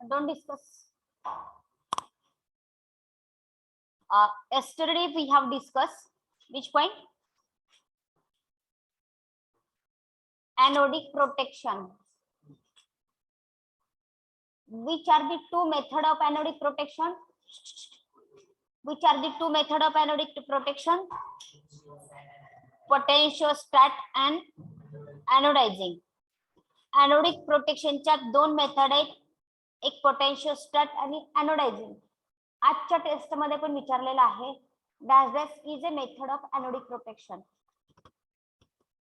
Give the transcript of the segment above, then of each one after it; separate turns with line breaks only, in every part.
Don't discuss. Yesterday we have discussed which point? Anodic protection. Which are the two methods of anodic protection? Which are the two methods of anodic protection? Potentiostat and anodizing. Anodic protection च्या दोन method आहेत, एक पोटेन्शियोस्टॅट आणि एनोडायझिंग. आजच्या taste मध्ये पण विचारलेला आहे. Dash is a method of anodic protection.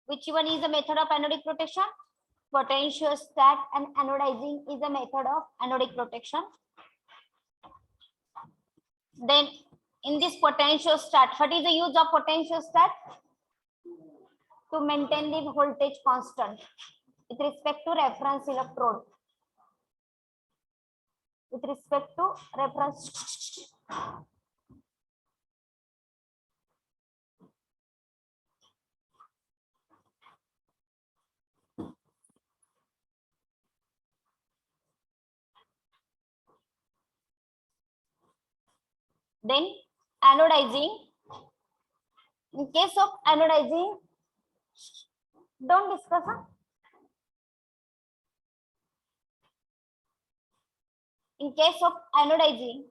Which one is a method of anodic protection? Potentiostat and anodizing is a method of anodic protection. Then in this potentiostat, what is the use of potentiostat? To maintain the voltage constant with respect to reference electrode. With respect to reference. Then anodizing. In case of anodizing, don't discuss. In case of anodizing,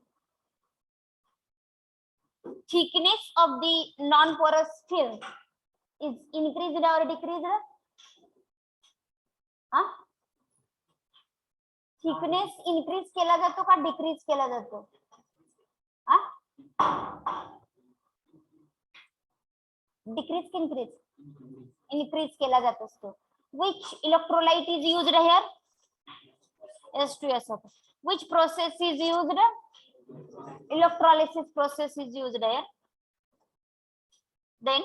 thickness of the non-porous film is increased or decreased? Thickness increase केला जातो का decrease केला जातो? Decrease की increase? Increase केला जात असतो. Which electrolyte is used here? S2SO4. Which process is used? Electrolysis process is used here. Then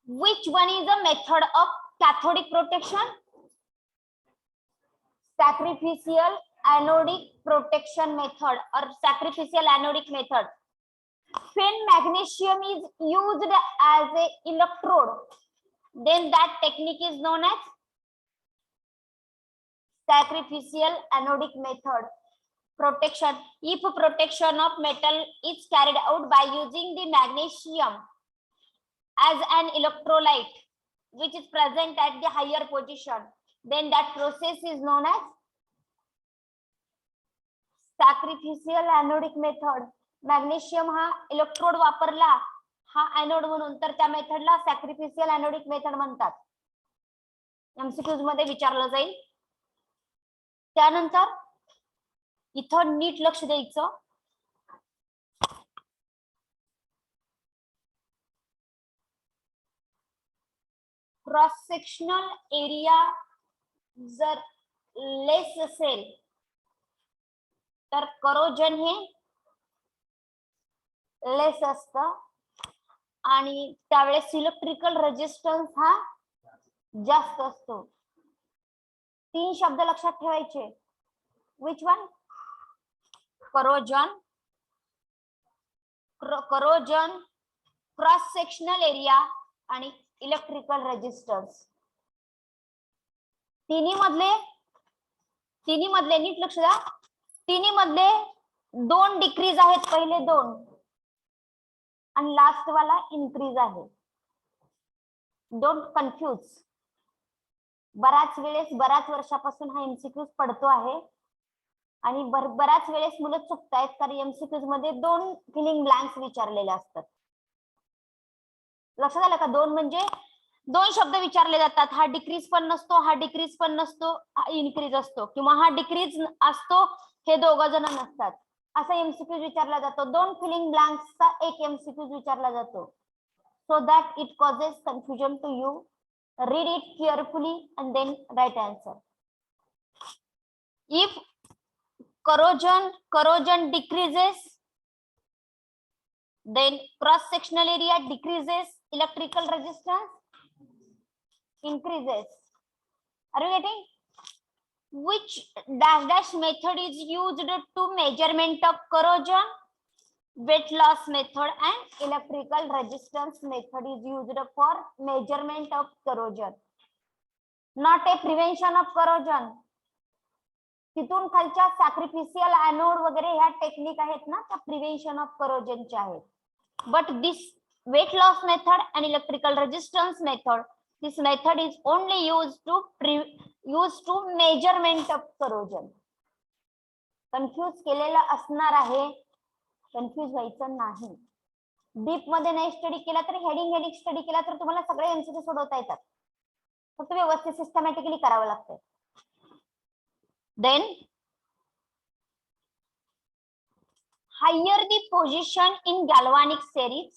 which one is a method of cathodic protection? Sacrificial anodic protection method or sacrificial anodic method. When magnesium is used as a electrode, then that technique is known as sacrificial anodic method. Protection. If protection of metal is carried out by using the magnesium as an electrolyte which is present at the higher position, then that process is known as sacrificial anodic method. Magnesium हा electrode वापरला हा anode म्हणून, तर त्या मेथडला सॅक्रिफिशियल anodic method म्हणतात. MCQs मध्ये विचारलं जाईल. त्यानंतर इथं नीट लक्ष द्यायचं. क्रॉस सेक्शनल एरिया जर लेस असेल तर करोजन हे लेस असतं आणि त्यावेळेस इलेक्ट्रिकल रेजिस्टन्स हा जास्त असतो. तीन शब्द लक्षात ठेवायचे. Which one? Corrosion, corrosion, cross sectional area आणि इलेक्ट्रिकल रेजिस्टन्स. तिन्ही मधले नीट लक्ष द्या. तिन्ही मधले दोन डिक्रीज आहेत, पहिले दोन, आणि लास्ट वाला इन्क्रीज आहे. Don't confuse. बराच वेळेस बराच वर्षापासून हा एमसीक्यूज पडतो आहे आणि बराच वेळेस मुलं चुकतायत कारण एमसीक्यूज मध्ये दोन फिलिंग ब्लँक्स विचारलेले असतात. लक्षात आलं का? दोन म्हणजे दोन शब्द विचारले जातात. हा डिक्रीज पण नसतो, हा डिक्रीज पण नसतो, हा इन्क्रीज असतो, किंवा हा डिक्रीज असतो, हे दोघ जण नसतात. असा एमसीक्यूज विचारला जातो. दोन फिलिंग ब्लँक्सचा एक एमसीक्यूज विचारला जातो. So that it causes confusion to you. Read it carefully and then write answer. इफ corrosion decreases, then cross sectional area decreases, electrical resistance increases. Are you getting? Which dash method is used to measurement of corrosion? weight loss method and electrical resistance method is used for measurement of corrosion, not a prevention of corrosion. तिथून खालच्या सॅक्रिफिशियल anode वगैरे ह्या technique आहेत ना, त्या prevention of करोजनच्या आहेत. But this weight loss method and electrical resistance method, this method is only used to measurement of corrosion. Confuse केलेलं असणार आहे, कन्फ्यूज व्हायचं नाही. डीप मध्ये नाही स्टडी केला तर हेडिंग स्टडी केला तर तुम्हाला सगळे एमसीक्यू सोडवता येतात, फक्त व्यवस्थित सिस्टमॅटिकली करावं लागतं. Then higher the position in galvanic series,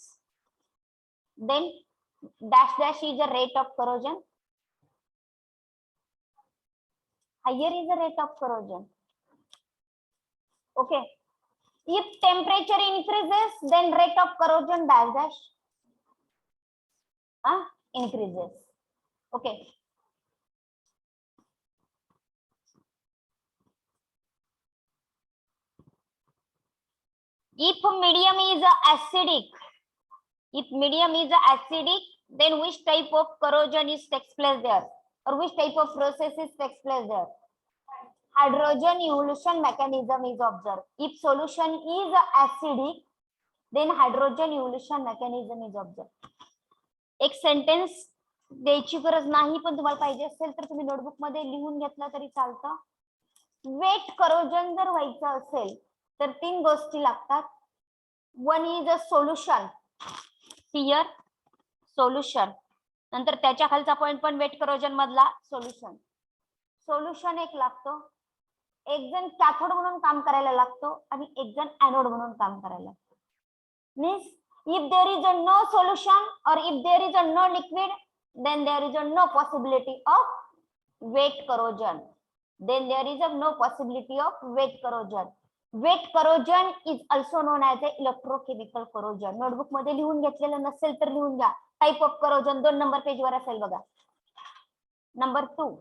then dash dash is the rate of corrosion. Higher is the rate of corrosion. Okay. If temperature increases, then rate of corrosion dash dash increases. Okay. If medium is acidic, then which type of corrosion takes place there, or which type of processes takes place there? Hydrogen evolution mechanism is observed. If solution is acidic, then hydrogen evolution mechanism is observed. एक sentence द्यायची गरज नाही, पण तुम्हाला पाहिजे असेल तर तुम्ही नोटबुक मध्ये लिहून घेतला तरी चालतं. वेट करोजन जर व्हायचं असेल तर 3 गोष्टी लागतात. One is a solution, here solution, नंतर त्याच्या खालचा पॉइंट पण वेट करोजन मधला सोल्युशन एक लागतो. एक जण कॅथोड म्हणून काम करायला लागतो आणि एक जण एनोड म्हणून काम करायला लागतो. Means if there is a no solution or if there is a no liquid, then there is a no possibility of wet corrosion. Wet corrosion is also known as a electrochemical corrosion. Notebook मध्ये लिहून घेतलेलं नसेल तर लिहून घ्या. Type of corrosion 2 number page वर असेल बघा. नंबर 2,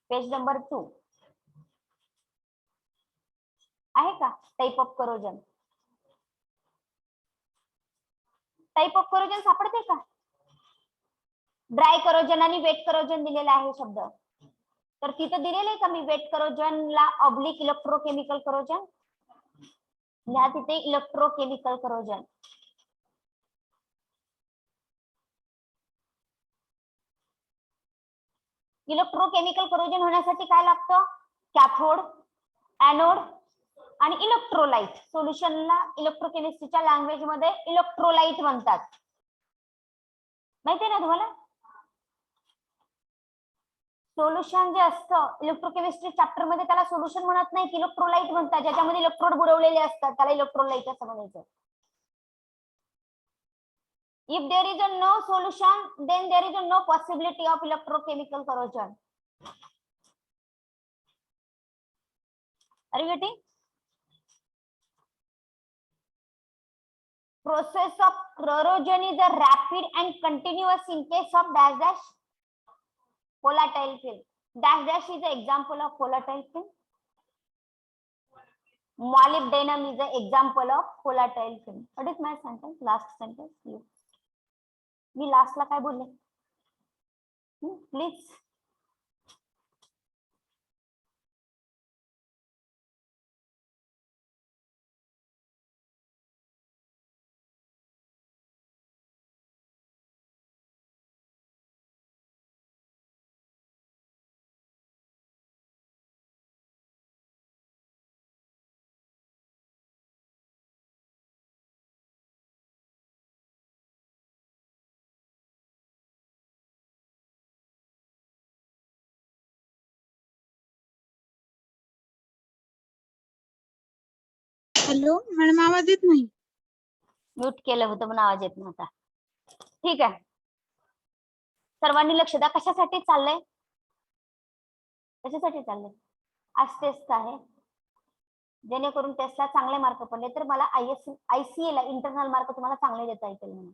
पेज नंबर 2 आहे का? Type of corrosion, type of corrosion सापडते का? ड्राय करोजन आणि वेट करोजन दिलेला आहे शब्द, तर तिथं दिलेलं आहे का मी वेट करोजनला ऑब्लिक इलेक्ट्रोकेमिकल करोजन लिहा, तिथे इलेक्ट्रोकेमिकल करोजन. इलेक्ट्रोकेमिकल करोजन होण्यासाठी काय लागतं? कॅथोड, एनोड आणि इलेक्ट्रोलाइट. सोल्युशनला इलेक्ट्रोकेमिस्ट्रीच्या लँग्वेज मध्ये इलेक्ट्रोलाइट म्हणतात, माहितीये ना तुम्हाला? सोल्युशन जे असतं इलेक्ट्रोकेमिस्ट्री चॅप्टर मध्ये त्याला सोल्युशन म्हणत नाही, इलेक्ट्रोलाइट म्हणतात. ज्याच्यामध्ये इलेक्ट्रोड बुडवलेले असतात त्याला इलेक्ट्रोलाइट असं म्हणायचं. If there is a no solution, then there is a no possibility of electrochemical corrosion. Are you getting? Process of corrosion is a rapid and continuous in case of dash dash volatile film. Dash dash is an example of volatile film. Molybdenum is an example of volatile film. What is my sentence? Last sentence. मी लास्टला काय बोलले? Please.
Hello madam, आवाज येत नाही.
Mute केलं होतं पण आवाज येत नव्हता. ठीक आहे, सर्वांनी लक्ष द्या. कशासाठी चाललंय? कशासाठी चाललंय? आज टेस्ट आहे, जेणेकरून टेस्टला चांगले मार्क पडले तर मला आयसीए ला इंटरनल मार्क तुम्हाला चांगले देता येतील म्हणून.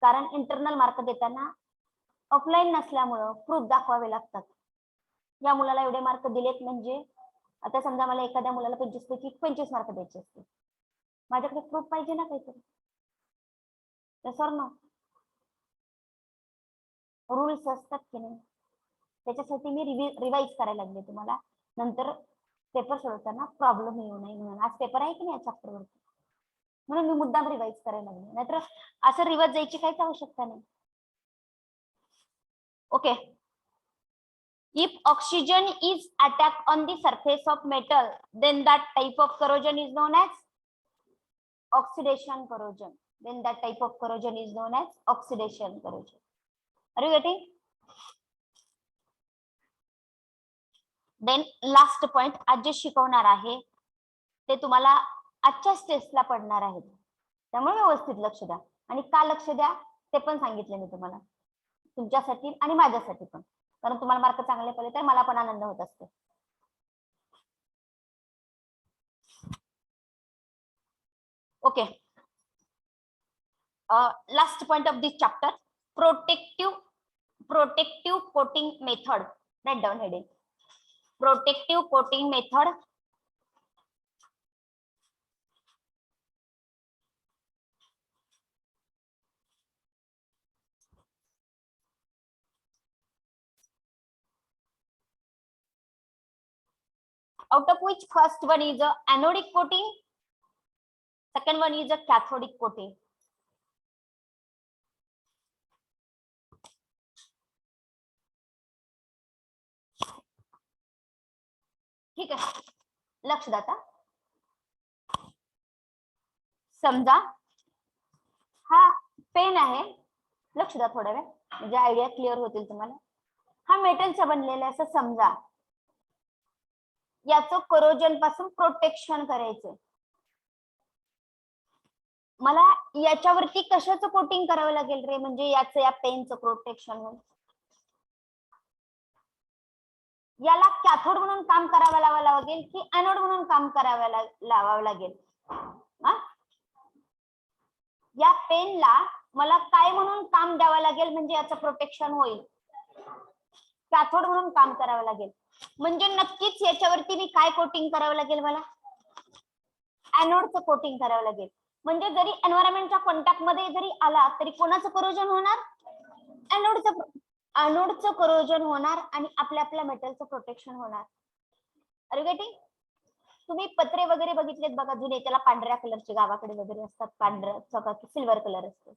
कारण इंटरनल मार्क देताना ऑफलाईन नसल्यामुळं प्रूफ दाखवावे लागतात. या मुलाला एवढे मार्क दिलेत म्हणजे आता समजा मला एखाद्या मुलाला 25 पैकी 25 मार्क द्यायचे असतील, माझ्याकडे प्रूफ पाहिजे ना काहीतरी. सर ना रूल्स असतात की नाही, त्याच्यासाठी मी रिवाइज करायला लागले तुम्हाला, नंतर पेपर सोडवताना प्रॉब्लेम येऊ नये म्हणून. आज पेपर आहे की नाही चॅप्टर वरती, म्हणून मी मुद्दाम रिवाइज करायला लागले, नाहीतर असं रिवाइज जायची काहीच आवश्यकता नाही. Okay. If oxygen is attacked on the surface of metal, then that type of corrosion is known as oxidation corrosion. Then that type of corrosion is known as oxidation corrosion. Are you getting? Then last point, आज जे शिकवणार आहे ते तुम्हाला आजच्याच टेस्टला पडणार आहे, त्यामुळे व्यवस्थित लक्ष द्या. आणि का लक्ष द्या ते पण सांगितले मी तुम्हाला, तुमच्यासाठी आणि माझ्यासाठी पण, कारण तुम्हाला मार्क चांगले पडले तर मला पण आनंद होत असतो. Okay. Last point of this chapter, protective coating method. Write down heading, protective coating method. Out of which first one is a anodic coating, second one is a cathodic coating. ठीक आहे, लक्ष द्या. आता समजा हा पेन आहे, लक्ष द्या थोड्या वेळ म्हणजे आयडिया क्लिअर होतील तुम्हाला. हा मेटलचा बनलेला असं समजा, याचं करोजन पासून प्रोटेक्शन करायचं. मला याच्यावरती कशाचं कोटिंग करावं लागेल रे, म्हणजे याचं या पेनचं प्रोटेक्शन होईल. याला कॅथोड म्हणून काम करावं लावावं लागेल की एनोड म्हणून काम करावं लावावं लागेल. या पेनला मला काय म्हणून काम द्यावं लागेल म्हणजे याचं प्रोटेक्शन होईल, कॅथोड म्हणून काम करावं लागेल. म्हणजे नक्कीच याच्यावरती मी काय कोटिंग करावं लागेल, मला एनोडचं कोटिंग करावं लागेल. म्हणजे जरी एन्व्हायरमेंटच्या कॉन्टॅक्ट मध्ये जरी आला तरी कोणाचं करोजन होणार, एनोडचं करोजन होणार आणि आपल्या मेटलचं प्रोटेक्शन होणार. Are you getting? तुम्ही पत्रे वगैरे बघितलेत बघा जुने, त्याला पांढऱ्या कलरचे गावाकडे वगैरे असतात, पांढऱ्या चकाकी सिल्वर कलर असतो,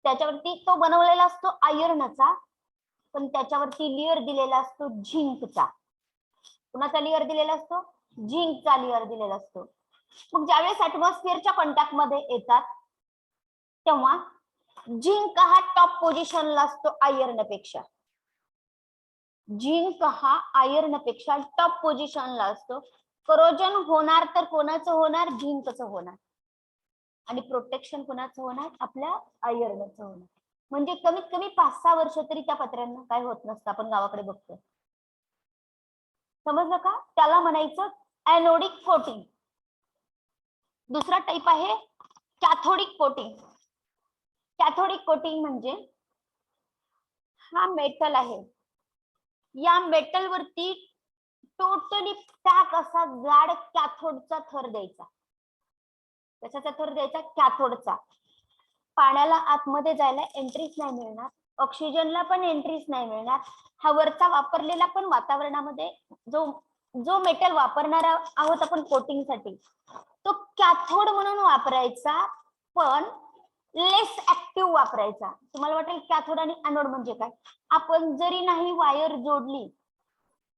त्याच्यावरती तो बनवलेला असतो आयर्नचा, पण त्याच्यावरती लेअर दिलेला असतो झिंकचा. कुणाचा लेअर दिलेला असतो, झिंकचा लेअर दिलेला असतो. मग ज्यावेळेस ऍटमॉस्फिअरच्या कॉन्टॅक्ट मध्ये येतात तेव्हा झिंक हा टॉप पोझिशनला असतो आयर्नपेक्षा. झिंक हा आयर्नपेक्षा टॉप पोझिशनला असतो. करोजन होणार तर कोणाचं होणार, झिंकचं होणार, आणि प्रोटेक्शन कोणाचं होणार, आपल्या आयर्नचं होणार. म्हणजे कमीत कमी 5-6 वर्ष तरी त्या पत्र्यांना काय होत नसतं, आपण गावाकडे बघतो. समजलं का? त्याला म्हणायचं एनोडिक कोटिंग. दुसरा टाइप आहे कॅथोडिक कोटिंग. कॅथोडिक कोटिंग म्हणजे हा मेटल आहे, या मेटल वरती टोटली पॅक असा जाड कॅथोडचा थर द्यायचा. कशाचा थर द्यायचा, कॅथोडचा. पाण्याला आतमध्ये जायला एंट्रीच नाही मिळणार, ऑक्सिजनला पण एंट्रीच नाही मिळणार. हा वरचा वापरलेला पण वातावरणामध्ये जो मेटल वापरणार आहोत आपण कोटिंगसाठी, तो कॅथोड म्हणून वापरायचा, पण लेस ऍक्टिव्ह वापरायचा. तुम्हाला वाटेल कॅथोड आणि एनोड म्हणजे काय, आपण जरी नाही वायर जोडली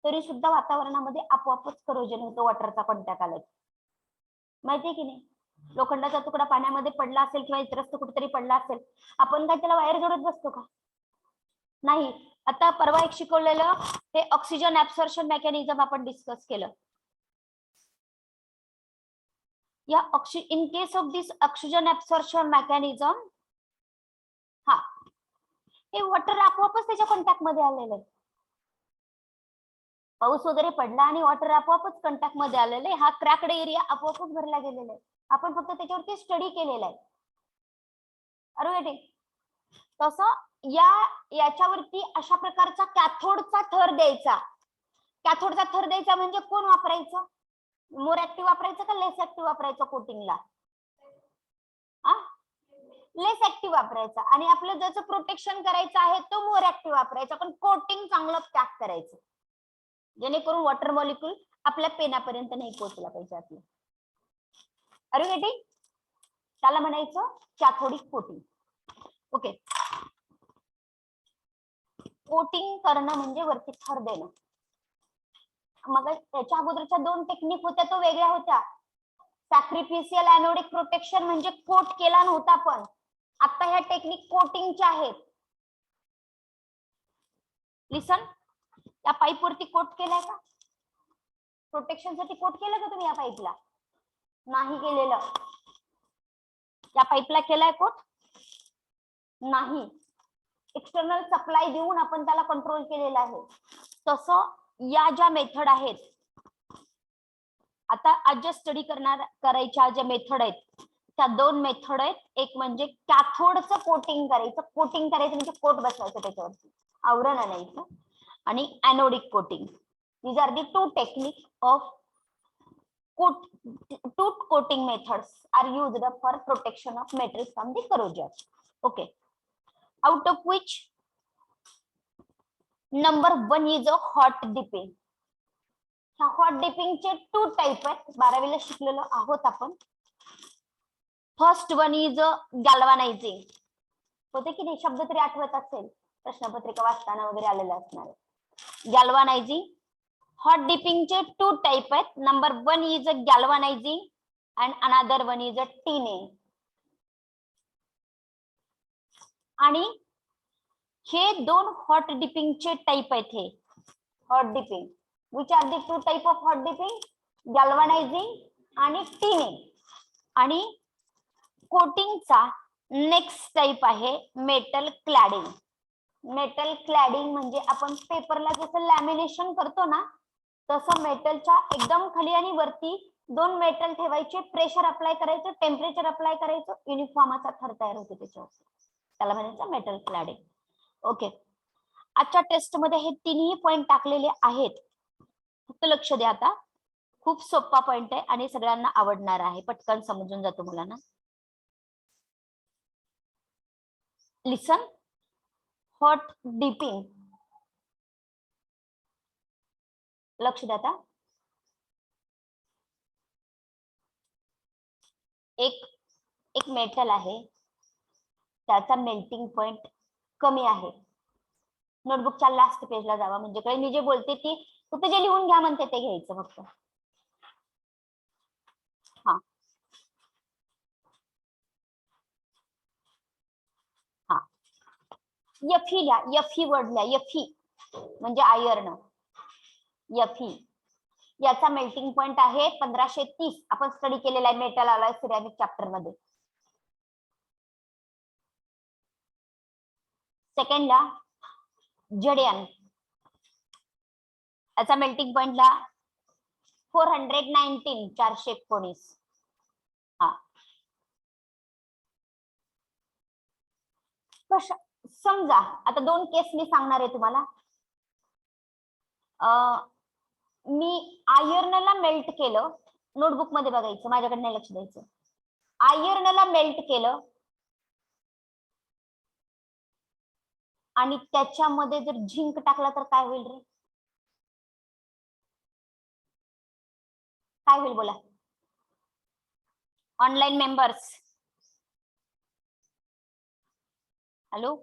तरी सुद्धा वातावरणामध्ये आपोआपच करोजन होतं वॉटरचा कॉन्टॅक्ट आला, माहितीये की नाही. लोखंडाचा तुकडा पाण्यामध्ये पडला असेल किंवा इतरस्त कुठेतरी पडला असेल, आपण काय त्याला वायर जोडत बसतो का, नाही. आता परवा एक शिकवलेलं हे ऑक्सिजन ऍब्सॉर्प्शन मेकॅनिझम आपण डिस्कस केलं. या in case of this oxygen absorption mechanism, हा हे वॉटर आपोआपच त्याच्या कॉन्टॅक्ट मध्ये आलेलं आहे. पाऊस वगैरे पडला आणि वॉटर आपोआपच कॉन्टॅक्ट मध्ये आलेलं आहे. हा क्रॅक्ड एरिया आपोआपच भरला गेलेला आहे, आपण फक्त त्याच्यावरती स्टडी केलेला आहे. अरे तसं याच्यावरती अशा प्रकारचा कॅथोडचा थर द्यायचा, कॅथोडचा थर द्यायचा म्हणजे कोण वापरायचं, मोर ऍक्टिव्ह वापरायचं का लेस ऍक्टिव्ह वापरायचं कोटिंगला, लेस ऍक्टिव्ह वापरायचा. आणि आपलं ज्याचं प्रोटेक्शन करायचं आहे तो मोर ऍक्टिव्ह वापरायचा, पण कोटिंग चांगलं पॅक करायचं जेणेकरून वॉटर मॉलिक्यूल आपल्या पेनापर्यंत नाही पोहोचला पाहिजे आपल्या. Are you getting? त्याला म्हणायचं कॅथोडिक कोटिंग. ओके, कोटिंग करणं म्हणजे वरती थर देणं. मग त्याच्या अगोदरच्या 2 टेक्निक होत्या तो वेगळ्या होत्या. सॅक्रिफिशियल एनोडिक प्रोटेक्शन म्हणजे कोट केला नव्हता, पण आता ह्या टेक्निक कोटिंगच्या आहेत. लिसन, या पाईप वरती कोट केलाय का, प्रोटेक्शन साठी कोट केलं का तुम्ही या पाईपला? नाही केलेलं. या पाईपला केलाय कोट? नाही. एक्सटर्नल सप्लाय देऊन आपण त्याला कंट्रोल केलेलं आहे. तसं या ज्या मेथड आहेत, आता आज ज्या स्टडी करायच्या ज्या मेथड आहेत त्या 2 मेथड आहेत. एक म्हणजे कॅथोडचं कोटिंग करायचं, कोटिंग करायचं म्हणजे कोट बसवायचं त्याच्यावरती, आवरण आणायचं, आणि anodic coating. These are the 2 technique of two coating methods are used for protection of materials from the corrosion. Okay, out of which number 1 is a hot dipping. ह्या hot dipping चे 2 type आहेत, 12वीला शिकलेलो आहोत आपण. First one is galvanizing. होते की नाही, शब्द तरी आठवत असेल, प्रश्नपत्रिका वाचताना वगैरे आलेलं असणार. गॅल्व्हनायझिंग. हॉट डिपिंग चे 2 टाइप आहेत. Number 1 is galvanizing and another one is a tinning. आणि हे 2 हॉट डिपिंग चे टाइप आहेत. हे hot dipping, which are the 2 type of hot dipping? galvanizing आणि टिनिंग. आणि कोटिंगचा नेक्स्ट टाइप आहे मेटल क्लॅडिंग. मेटल क्लॅडिंग म्हणजे आपण पेपरला जसं लॅमिनेशन करतो ना, तसं मेटलच्या एकदम खाली आणि वरती 2 मेटल ठेवायचे, प्रेशर अप्लाय करायचं, टेम्परेचर अप्लाय करायचं, युनिफॉर्म असा थर तयार होतो त्याच्यावर, त्याला म्हणायचं मेटल क्लॅडिंग. ओके, आजच्या टेस्ट मध्ये हे 3ही पॉइंट टाकलेले आहेत, फक्त लक्ष द्या. आता खूप सोपा पॉइंट आहे आणि सगळ्यांना आवडणार आहे, पटकन समजून जातो मुलांना. लिसन, हॉट डिपिंग, लक्ष द्या. आता एक मेटल आहे, त्याचा मेल्टिंग पॉइंट कमी आहे. नोटबुकच्या लास्ट पेजला जावा, म्हणजे काय मी जे बोलते ती फक्त जे लिहून घ्या म्हणते ते घ्यायचं फक्त. हा हा, Fe लिहा, Fe वर्ड लिहा. Fe म्हणजे आयर्न. Fe याचा मेल्टिंग पॉइंट आहे 1530. आपण स्टडी केलेला आहे मेटल अलॉय सिरॅमिक चॅप्टर मध्ये. सेकंडला जडियन, याचा मेल्टिंग पॉइंटला 419, 419. हा, समजा आता 2 केस मी सांगणार आहे तुम्हाला. मी आयर्नला मेल्ट केलं, नोटबुक मध्ये बघायचं, माझ्याकडे नाही लक्ष द्यायचं. आयर्नला मेल्ट केलं आणि त्याच्यामध्ये जर झिंक टाकला तर काय होईल रे? काय होईल बोला online members. Hello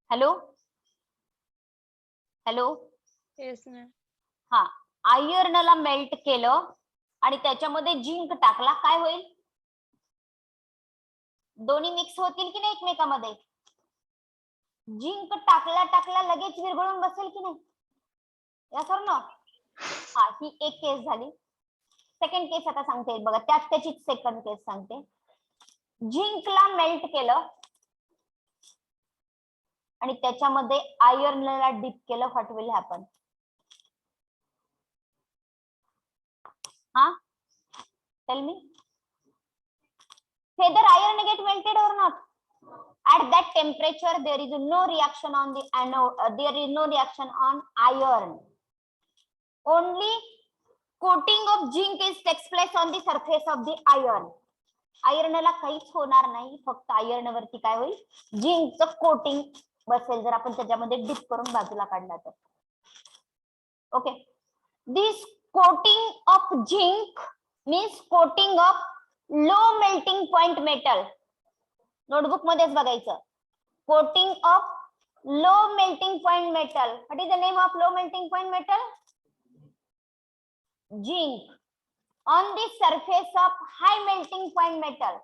hello hello.
Yes ma'am.
हा, आयर्नला मेल्ट केलं आणि त्याच्यामध्ये झिंक टाकला, काय होईल? दोन्ही मिक्स होतील की नाही एकमेकांमध्ये? झिंक टाकल्या लगेच विरघळून बसेल की नाही? या सर नो. हा, ही एक केस झाली. सेकंड केस आता सांगते बघा, त्याची सेकंड केस सांगते. झिंकला मेल्ट केलं आणि त्याच्यामध्ये आयर्नला डिप केलं, व्हॉट विल हॅपन? हा, tell me. Whether iron get melted or not? At that temperature, there is no reaction on the anode. There is no reaction on iron. only coating of zinc is takes place on the surface of the iron. आयर्नला काहीच होणार नाही, फक्त iron वरती काय होईल, झिंकचं coating बसेल जर आपण त्याच्यामध्ये डिप करून बाजूला काढला तर. Okay, this coating of zinc means coating of low melting point metal. Notebook मध्येच बघायचं, coating of low melting point metal. What is the name of low melting point metal? Zinc on the surface of high melting point metal.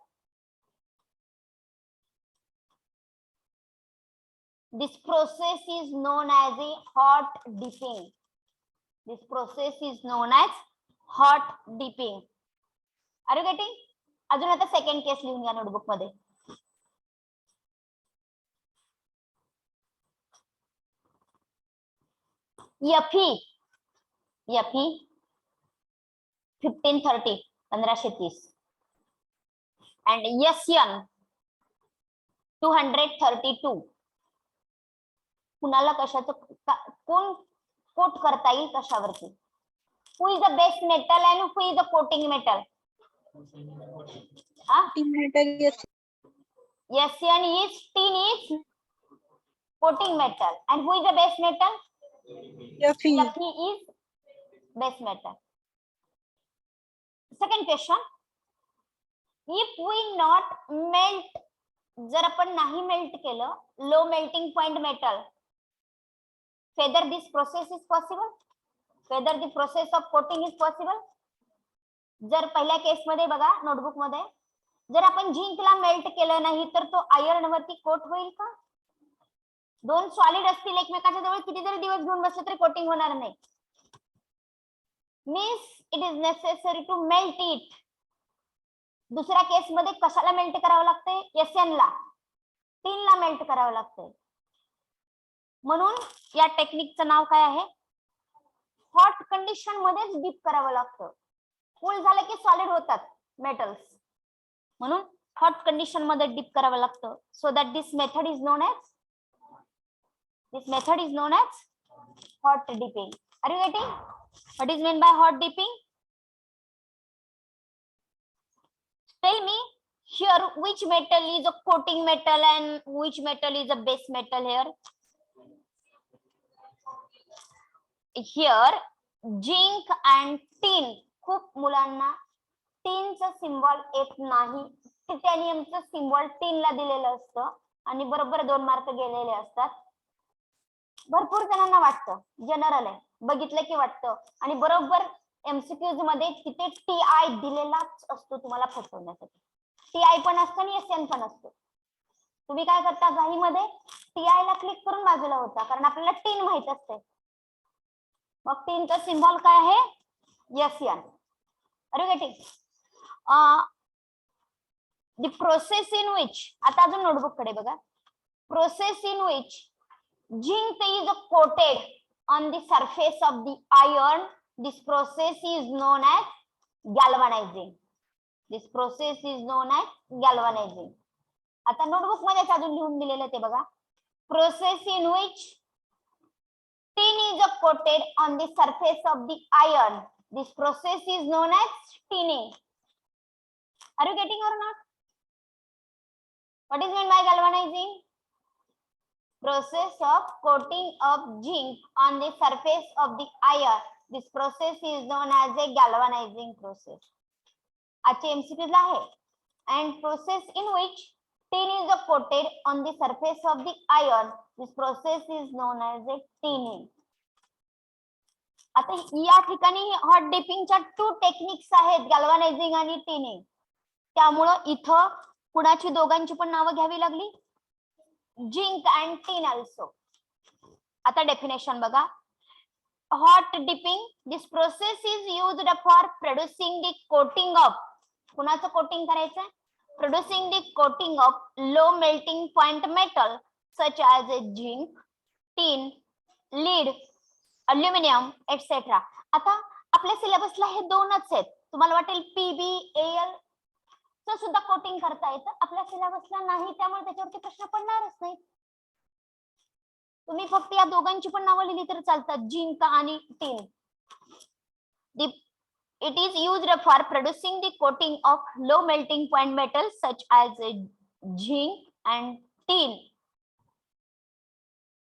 This process is known as a hot dipping. This process is known as hot dipping. Are you getting? अजून आता second केस लिहून घ्या notebook मध्ये. Fe 1530 1530 and SN 232. कुणाला कशाचं कोण coat करता येईल कशावरती? Who is the base metal and who is the coating metal?
metal, yes.
SN is tin is coating metal and who is the base metal?
Fe.
Fe is base metal. Second question, if we not melt, जर आपण नाही melt केलं low melting point metal, whether this process is possible, whether the process of coating is possible. जर पहिल्या केस मध्ये बघा notebook मध्ये, जर आपण झिंकला मेल्ट केलं नाही तर तो आयर्न वरती कोट होईल का? दोन सॉलिड असतील एकमेकाच्या जवळ, किती जरी दिवस घेऊन बसले तरी कोटिंग होणार नाही. Means it is necessary to melt it. दुसऱ्या केस मध्ये कशाला मेल्ट करावं लागतंय? SN ला, tin ला मेल्ट करावं लागतंय. म्हणून या टेक्निकचं नाव काय आहे? हॉट कंडिशन मध्येच डीप करावं लागतं. कूल झालं की सॉलिड होतात मेटल्स, म्हणून हॉट कंडिशन मध्ये डीप करावं लागतं. So that this method is known as hot dipping. Are you getting what is meant by hot dipping? Tell me here which metal is a coating metal and which metal is a base metal here? Here zinc and tin. खूप मुलांना टिनचं symbol येत नाही. टिटॅनियमचं symbol टिनला दिलेलं असतं आणि बरोबर 2 mark गेलेले असतात. भरपूर जणांना वाटतं जनरल आहे, बघितलं की वाटतं, आणि बरोबर एमसीक्यूज मध्ये तिथे TI दिलेलाच असतो तुम्हाला फसवण्यासाठी. TI पण असतो आणि SN पण असतो. तुम्ही काय करता घाईमध्ये TI ला क्लिक करून बाजूला होता, कारण आपल्याला टिन माहित असते. मग टिनचा सिम्बॉल काय आहे? SN. Are you getting? The process in which, आता अजून नोटबुक कडे बघा, process in which zinc is coated on the surface of the iron, this process is known as galvanizing. This process is known as galvanizing. आता notebook मध्ये अजून लिहून दिलेलं ते बघा, process in which tin is coated on the surface of the iron, this process is known as tinning. Are you getting or not? What is meant by galvanizing? Process of coating of zinc on the surface of the iron. This process is known as a galvanizing process. आजचे MCQs आहे. And process in which tin is coated on the surface of the iron. This process is known as a tinning. आता या ठिकाणी hot डिपिंगच्या 2 techniques आहेत, गॅल्व्हनायझिंग आणि tinning. त्यामुळं इथं कुणाची दोघांची पण नावं घ्यावी लागली, झिंक अँड टिन ऑल्सो. आता डेफिनेशन बघा, hot dipping, this process is used for producing the coating of, कुणाचं कोटिंग करायचं? Producing the coating of low melting point metal such as A zinc, tin, lead, aluminium etcetera. आता आपल्या सिलेबसला हे 2च आहेत. तुम्हाला वाटेल PBAL चं सुद्धा कोटिंग करता येतं, आपल्या सिलेबसला नाही, त्यामुळे त्याच्यावरती प्रश्न पडणारच नाही. तुम्ही फक्त या दोघांची पण नावं लिहिली तर चालतात, झिंक आणि tin. It is used for producing the coating of low melting point metals such as zinc and tin.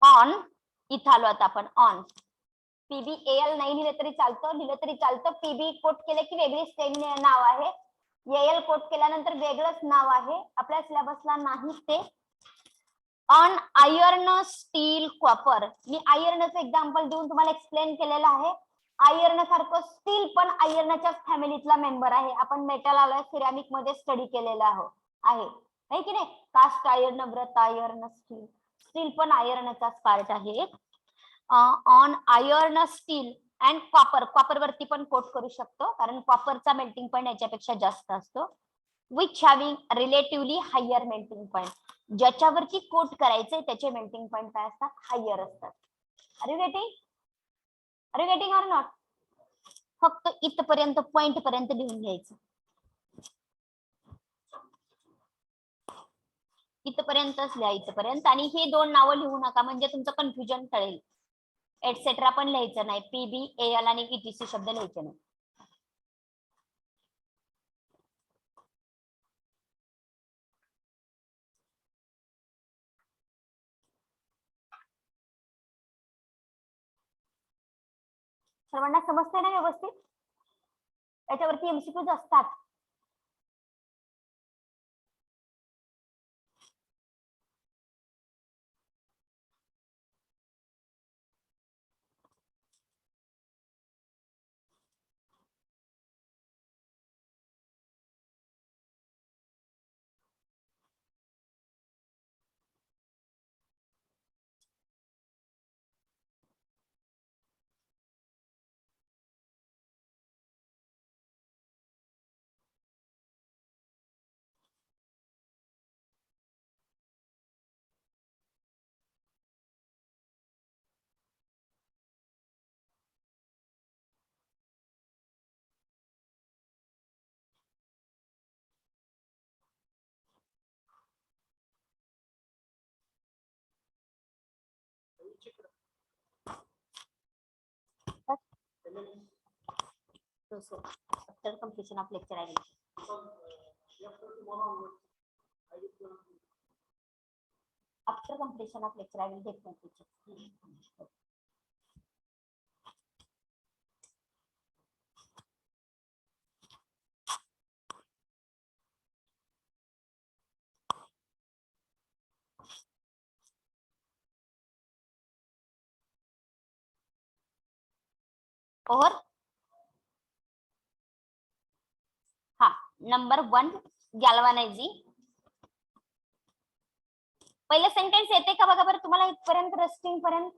On इथं आलो आता आपण ऑन. PbAl नाही लिहिलं तरी चालतं, लिहिलं तरी चालतं. Pb कोट केलं की वेगळी स्टेन नाव आहे, Al कोट केल्यानंतर वेगळंच नाव आहे, आपल्या सिलेबसला नाही ते. On iron steel copper. मी आयर्नचं एक्झाम्पल देऊन तुम्हाला एक्सप्लेन केलेलं आहे. आयर्न सारखं स्टील पण आयर्नच्याच फॅमिलीतला मेंबर आहे. आपण मेटल अलॉय सिरॅमिक मध्ये स्टडी केलेला आहे की नाही. कास्ट आयर्न, व्रत आयर्न, स्टील. स्टील पण आयर्नचाच पार्ट आहे. On iron steel and copper. Copper वरती पण कोट करू शकतो कारण कॉपरचा मेल्टिंग पॉईंट याच्यापेक्षा जास्त असतो. Which having relatively higher melting point. ज्याच्यावरती कोट करायचंय त्याचे मेल्टिंग पॉईंट काय असतात, हायर असतात. Are you getting or not. फक्त इथपर्यंत पॉइंट पर्यंत लिहून घ्यायचं, इथपर्यंतच लिहा, इथपर्यंत. आणि हे दोन नावं लिहू नका म्हणजे तुमचं कन्फ्युजन कळेल. एटसेट्रा पण लिहायचं नाही, PbAl आणि ETC शब्द लिहायचे नाही. सर्वांना समजतंय ना व्यवस्थित. याच्यावरती MCQs असतात. After completion of lecture, I will. After completion of lecture, I will definitely check. और हा नंबर 1 गॅल्व्हनायझिंग. पहिलं सेंटेन्स येते का बघा बरं तुम्हाला, इथपर्यंत रस्टिंग पर्यंत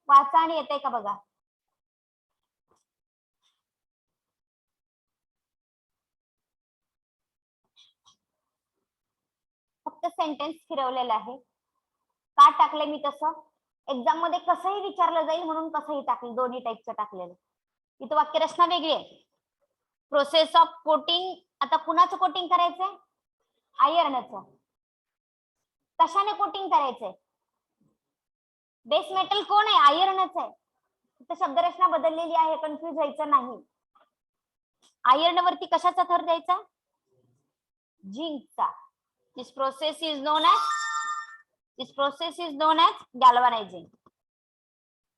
वाचा आणि येते का बघा. फक्त सेंटेन्स फिरवलेलं आहे. का टाकले मी तसं, एक्झाम मध्ये कसंही विचारलं जाईल म्हणून कसंही टाकलं, दोन्ही टाईपचं टाकलेलं. इथं वाक्यरचना वेगळी आहे. Process of coating. आता कुणाचं कोटिंग करायचंय, आयर्नचं. कशाने कोटिंग करायचंय, बेस मेटल कोण आहे, आयर्नच आहे. इथं शब्दरचना बदललेली आहे, कन्फ्युज व्हायचं नाही. आयर्न वरती कशाचा थर द्यायचा, झिंकचा. This process is known as galvanizing.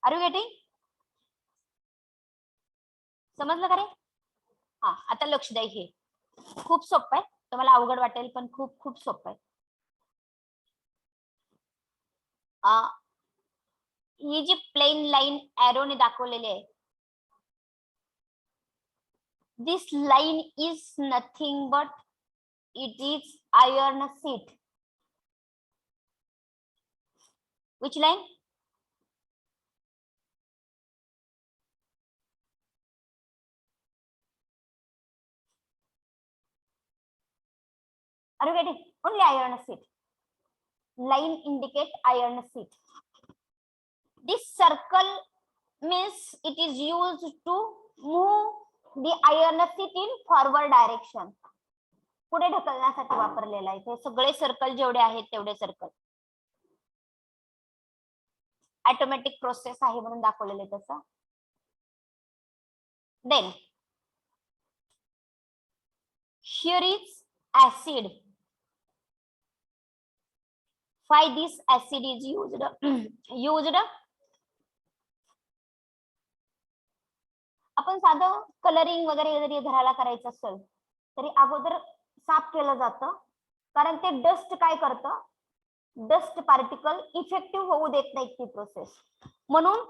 Are you getting. समजलं का रे. हा आता लक्ष द्या, हे खूप सोपं आहे, तुम्हाला अवघड वाटेल पण खूप खूप सोपं आहे. ही जी प्लेन लाईन एरोने दाखवलेली आहे, this line is nothing but it is iron sheet. Which line, are you getting, only iron sheet. Line indicate iron sheet. This circle means it is used to move the iron sheet in forward direction. पुढे ढकलण्यासाठी वापरलेला आहे. हे सगळे circle जेवढे आहेत तेवढे circle automatic process आहे म्हणून दाखवलेले तसं. Then here is acid. Why this acid is used? used आपण साधं कलरिंग वगैरे जरी घराला करायचं असेल तरी अगोदर साफ केलं जातं, कारण ते डस्ट काय करतं, डस्ट पार्टिकल इफेक्टिव्ह होऊ देत नाहीत ती प्रोसेस. म्हणून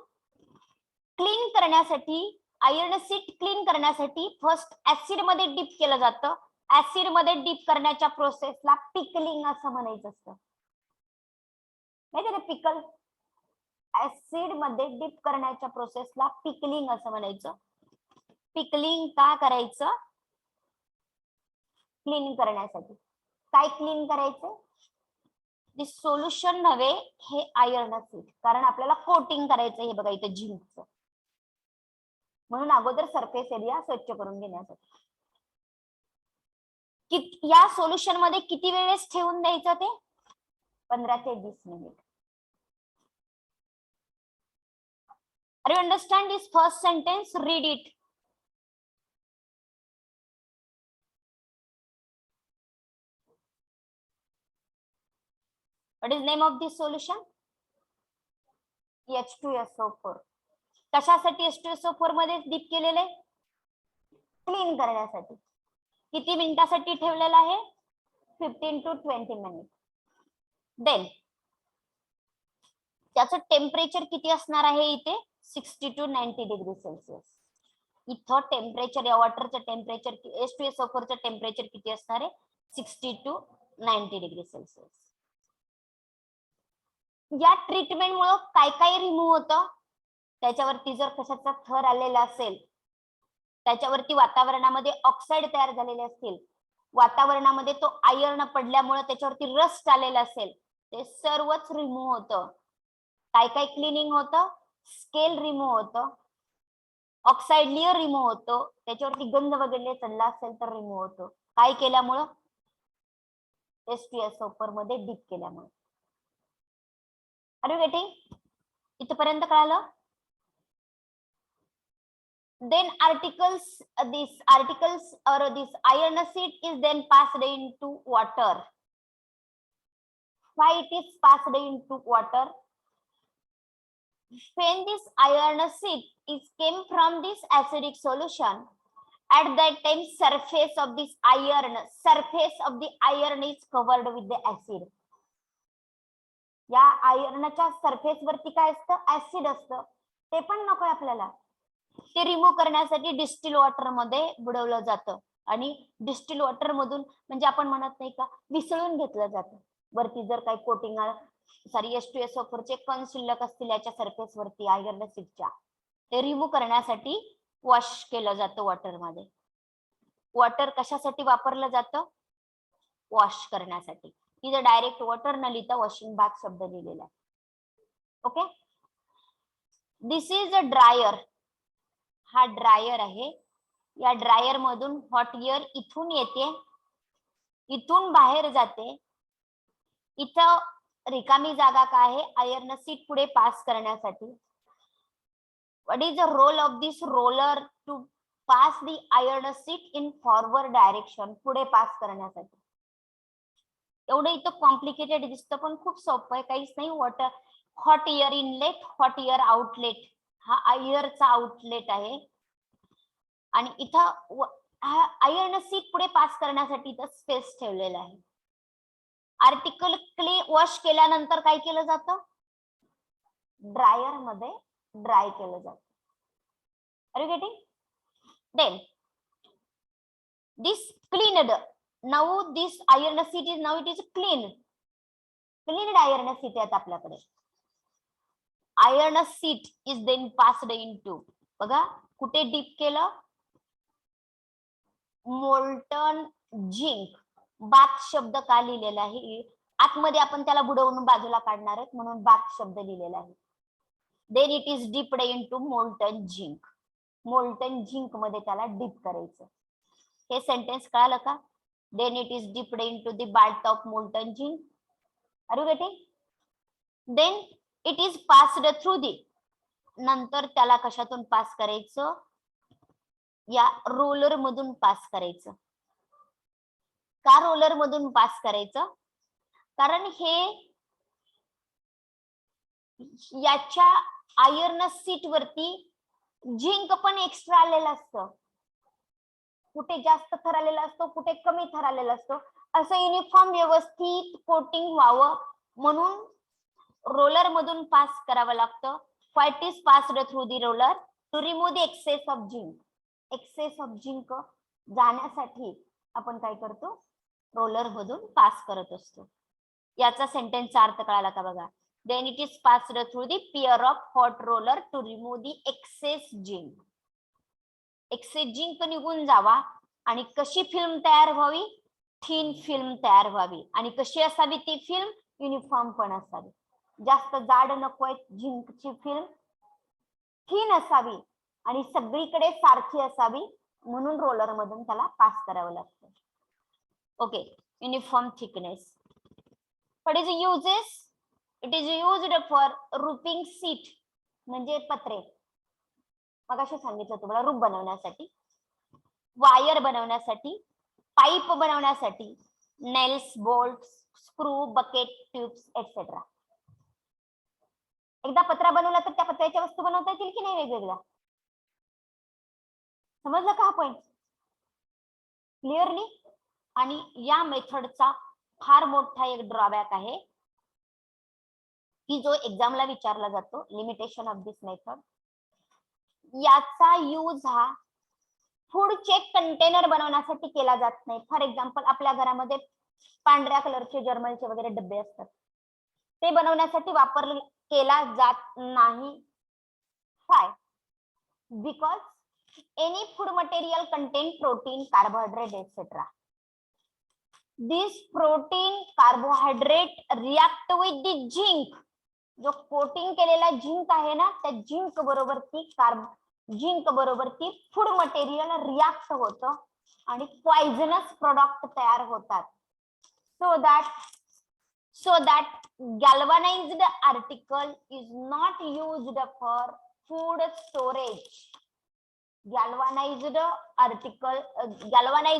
क्लीन करण्यासाठी, आयर्न सीट क्लीन करण्यासाठी फर्स्ट ऍसिड मध्ये डीप केलं जातं. ऍसिड मध्ये डीप करण्याच्या प्रोसेसला पिकलिंग असं म्हणायचं असतं. माहिती आहे पिकल? ऍसिड मध्ये डीप करण्याच्या प्रोसेसला पिकलिंग असं म्हणायचं. पिकलिंग का करायचं? क्लीन करण्यासाठी. काय क्लीन करायचं? दिस सोल्युशन नव्हे, हे आयर्न सीट, कारण आपल्याला कोटिंग करायचं हे बघा इथं झिंकचं. म्हणून अगोदर सरफेस एरिया स्वच्छ करून घेण्यासाठी. या सोल्युशन मध्ये किती वेळेस ठेवून द्यायचं ते? 15 ते 20 minute. Are you understand this first sentence? Read it. What is name of this solution? H2SO4. कशासाठी H2SO4 मध्ये डीप केलेले? क्लीन करण्यासाठी. किती मिनिटासाठी ठेवलेला आहे? 15 to 20 मिनिट. देन त्याचं टेम्परेचर किती असणार आहे इथे? 60 to 90 डिग्री सेल्सिअस. इथं टेम्परेचर, या वॉटरचं टेम्परेचर, H2SO4 चं टेम्परेचर किती असणार आहे? 60 to 90 डिग्री सेल्सिअस. या ट्रीटमेंट मुळे काय काय रिमूव्ह होतं? त्याच्यावरती जर कशाचा थर आलेला असेल, त्याच्यावरती वातावरणामध्ये ऑक्साईड तयार झालेले असतील, वातावरणामध्ये तो आयर्न पडल्यामुळे त्याच्यावरती रस्ट आलेला असेल, ते सर्वच रिमूव्ह होतं. काय काय क्लिनिंग होतं? स्केल रिमूव्ह होतं, ऑक्साईड लेयर रिमूव्ह होतो, त्याच्यावरती गंध वगैरे चढला असेल तर रिमूव्ह होतो. काय केल्यामुळं? H2SO4 मध्ये डीप केल्यामुळे. Are you getting? इथपर्यंत कळालं? Then this iron acid is then passed into water. Why it is passed into water? When this iron acid came from this acidic solution, at that time surface of the iron is covered with the acid. या आयर्नच्या surface वरती काय असतं? Acid असतं. ते पण नकोय आपल्याला. ते रिमूव्ह करण्यासाठी डिस्टिल वॉटर मध्ये बुडवलं जातं, आणि डिस्टिल वॉटर मधून म्हणजे आपण म्हणत नाही का, विसळून घेतलं जातं. वरती जर काही कोटिंग H2SO4 चे कण शिल्लक असतील याच्या सरफेस वरती आयर्न सीटच्या, ते रिमूव्ह करण्यासाठी वॉश केलं जातं वॉटर मध्ये. वॉटर कशासाठी वापरलं जातं? वॉश करण्यासाठी. इथं डायरेक्ट वॉटर न लिहिता वॉशिंग बाथ शब्द लिहिलेला आहे. Okay. This is a dryer. हा ड्रायर आहे. या ड्रायर मधून हॉट एअर इथून येते, इथून बाहेर जाते. इथं रिकामी जागा काय आहे? आयर्न सीट पुढे पास करण्यासाठी. What is the role of this roller? To pass the iron sheet in forward direction. पुढे पास करण्यासाठी. एवढं इथं कॉम्प्लिकेटेड दिसतं पण खूप सोपं आहे, काहीच नाही. Water hot air inlet, hot air outlet. हा आयरचा आउटलेट आहे, आणि इथं आयर्न सीट पुढे पास करण्यासाठी इथं स्पेस ठेवलेला आहे. आर्टिकल वॉश केल्यानंतर काय केलं जातं? ड्रायर मध्ये ड्राय केलं जातं. Are you getting? Then this cleaned. Now this iron sheet is now it is cleaned iron sheet आहेत आपल्याकडे. Iron sheet is then passed into, बघा कुठे डीप केलं? Molten zinc. बाथ शब्द का लिहिलेला आहे? आतमध्ये आपण त्याला बुडवून बाजूला काढणार आहेत म्हणून बाथ शब्द लिहिलेला आहे. Then it is dipped into molten zinc. Molten zinc मध्ये त्याला डीप करायचं. हे सेंटेन्स कळालं का? Then it is dipped into the bath of molten zinc. Are you getting? Then it is passed through the. नंतर त्याला कशातून पास करायचं? या रोलर मधून पास करायचं. का रोलर मधून पास करायचं? कारण हे याच्या आयर्न सीट वरती झिंक पण एक्स्ट्रा आलेला असतं. कुठे जास्त थर आलेला असतो, कुठे कमी थर आलेला असतो. असं युनिफॉर्म व्यवस्थित कोटिंग व्हावं म्हणून रोलर मधून पास करावं लागतं. White is passed through the roller to remove the excess of zinc. Excess of zinc जाण्यासाठी आपण काय करतो? रोलर मधून पास करत असतो. याचा सेंटेन्सचा अर्थ कळाला का बघा. Then it is passed through the pair of hot roller to remove the excess zinc. Excess zinc निघून जावा आणि कशी फिल्म तयार व्हावी? थिन फिल्म तयार व्हावी. आणि कशी असावी ती फिल्म? युनिफॉर्म पण असावी. जास्त जाड नकोय झिंकची फिल्म, थिन असावी आणि सगळीकडे सारखी असावी म्हणून रोलर मधून त्याला पास करावं लागतं. Okay, uniform thickness. What is uses? It is used for roofing sheet म्हणजे पत्रे. मगाशी सांगितलं तुम्हाला रूफ बनवण्यासाठी, वायर बनवण्यासाठी, पाईप बनवण्यासाठी, nails, bolt, screw, bucket, tubes etcetera. एकदा पत्रा बनवला तर त्या पत्र्याच्या वस्तू बनवता येतील की नाही वेगवेगळ्या? समजलं का हा पॉइंट क्लिअरली? आणि या मेथडचा फार मोठा एक ड्रॉबॅक आहे की जो एक्झामला विचारला जातो. Limitation of this method. याचा यूज हा फूडचे कंटेनर बनवण्यासाठी केला जात नाही. फॉर एक्झाम्पल आपल्या घरामध्ये पांढऱ्या कलरचे जर्मलचे वगैरे डब्बे असतात, ते बनवण्यासाठी वापर केला जात नाही. काय? Because any food material content protein, carbohydrate etcetera. This protein, carbohydrate react with the zinc. जो कोटिंग केलेला झिंक आहे ना, त्या झिंक बरोबर ती फूड मटेरियल रिएक्ट होतं आणि पॉइझनस प्रोडक्ट तयार होतात. So that galvanised article is not used for food storage. Galvanised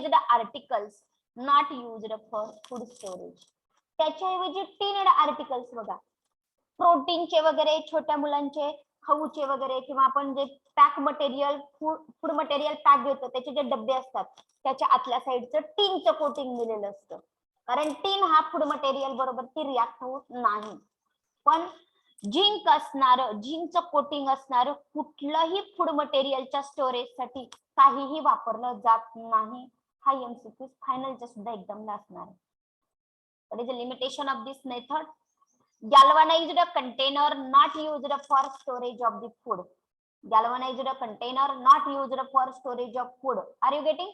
articles not used for food storage. त्याच्याऐवजी टिन्ड आर्टिकल्स बघा, प्रोटीनचे वगैरे, छोट्या मुलांचे खाऊचे वगैरे, किंवा आपण जे pack material, food material pack घेतो त्याचे जे डब्बे असतात त्याच्या आतल्या साईडचं टिनचं कोटिंग दिलेलं असतं. कारण टिन हा फूड मटेरियल बरोबर ती रिॲक्ट होत नाही. पण झिंक असणारं, झिंकचं कोटिंग असणारं कुठलंही फूड मटेरियलच्या स्टोरेजसाठी काहीही वापरलं जात नाही. हा एमसीक्यू फायनलच्या सुद्धा एक्झामला असणार आहे. What is the limitation of this method? Galvanized container not used for storage of the food. Galvanized container not used for storage of food. Are you getting?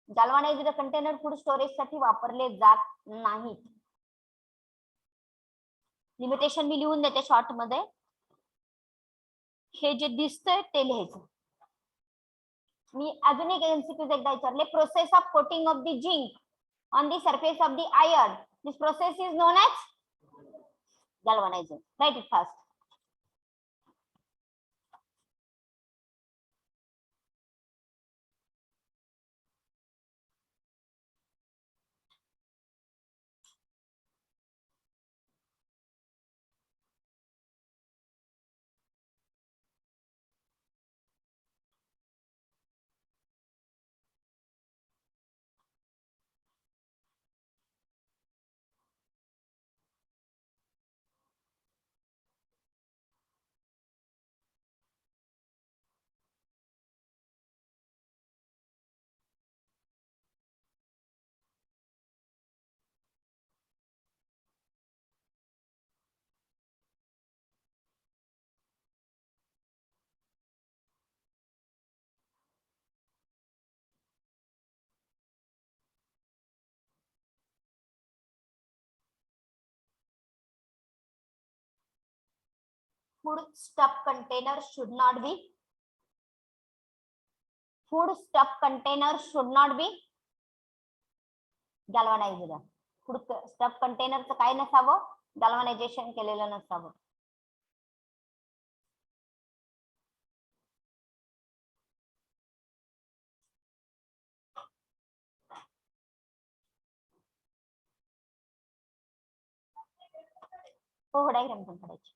Galvanized container food storage साठी वापरले जात नाहीत. Limitation मी लिहून देते short मध्ये. हे जे दिसतंय ते लिहायचं. मी अजून एक एमसीक्यू एकदा विचारले. Process of coating of the zinc on the surface of the iron. This process is known as galvanizing. Write it fast. Food stuff container should not be. Food stuff container should not be galvanized. Food stuff container चं काय नसावं? गॅल्व्हनायझेशन केलेलं नसावं. हो diagram पण काढायची.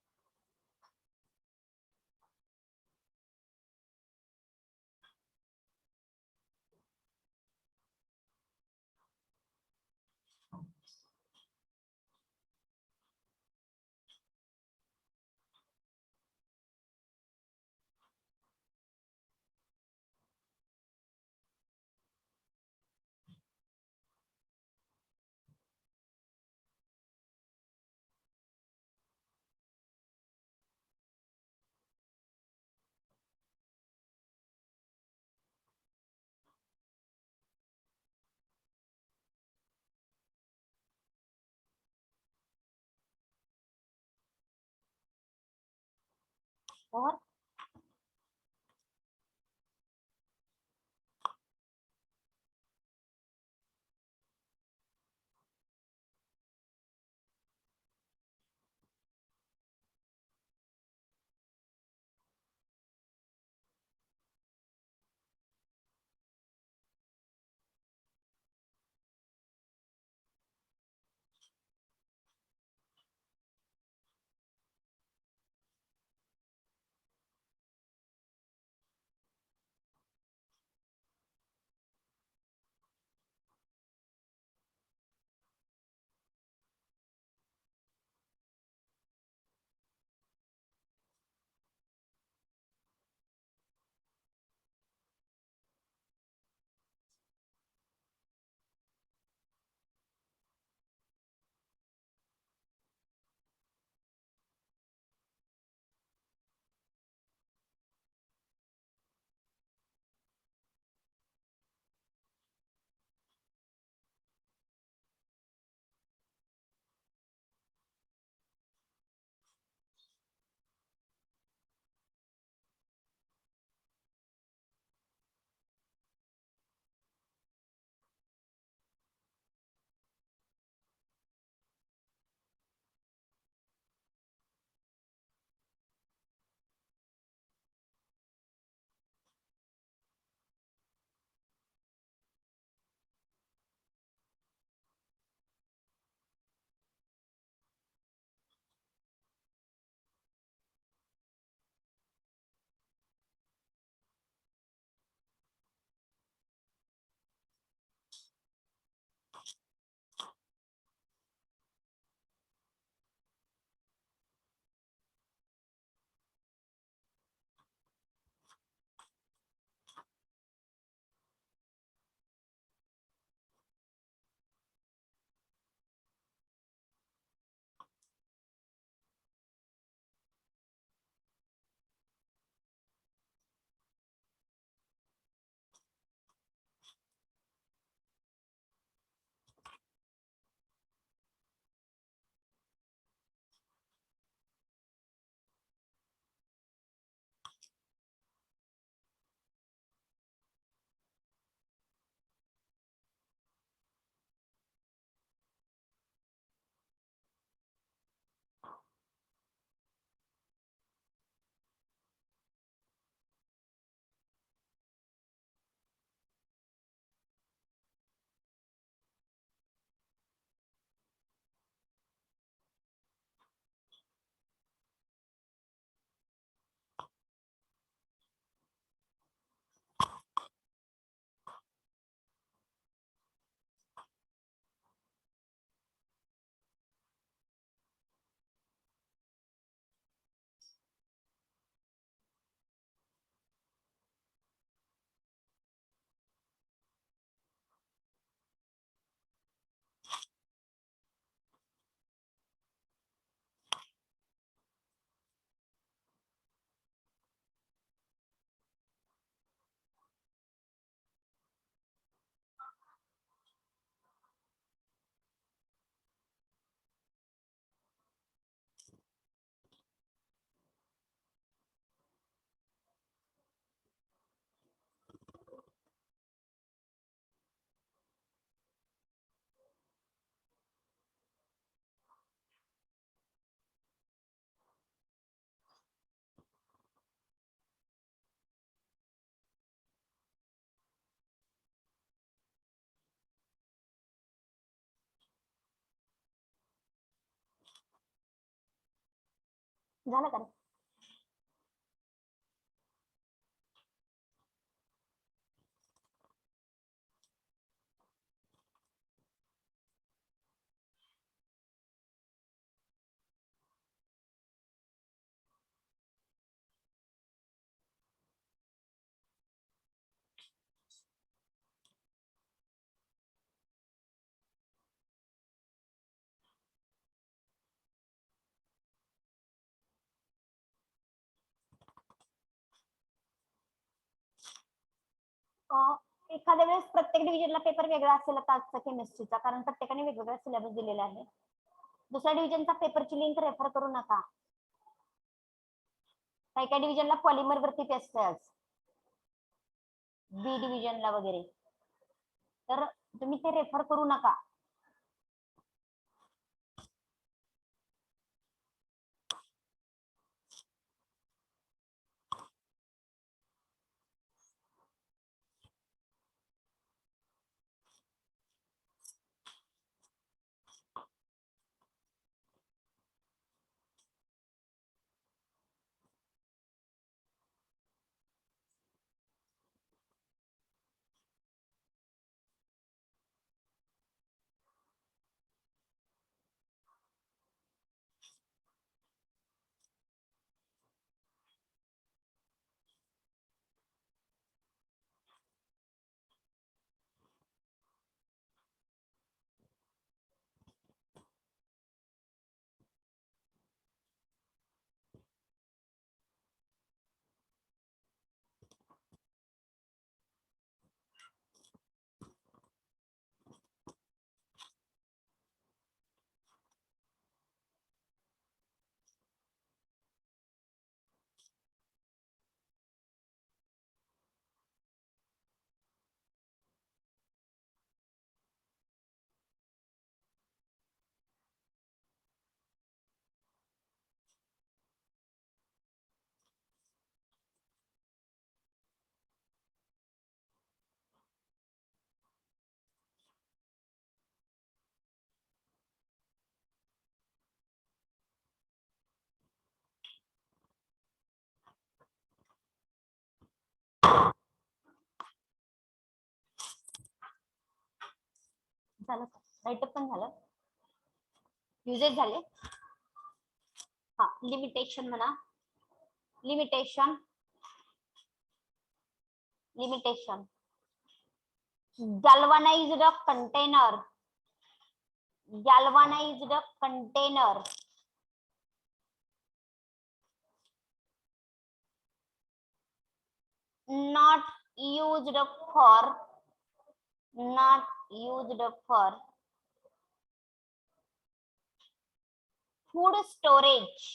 और झालं का? एखाद्या वेळेस प्रत्येक डिव्हिजनला पेपर वेगळा असेल आता आजचा केमिस्ट्रीचा, कारण प्रत्येकाने वेगवेगळा सिलेबस दिलेला आहे. दुसऱ्या डिव्हिजनचा पेपरची लिंक रेफर करू नका. काही काही डिव्हिजनला पॉलिमर वरती टेस्ट आहे आज, बी डिव्हिजनला वगैरे, तर तुम्ही ते रेफर करू नका. झालं, राईटअप पण झालं, युजेस झाले. हा, लिमिटेशन म्हणा. Limitation galvanized container not used for food storage.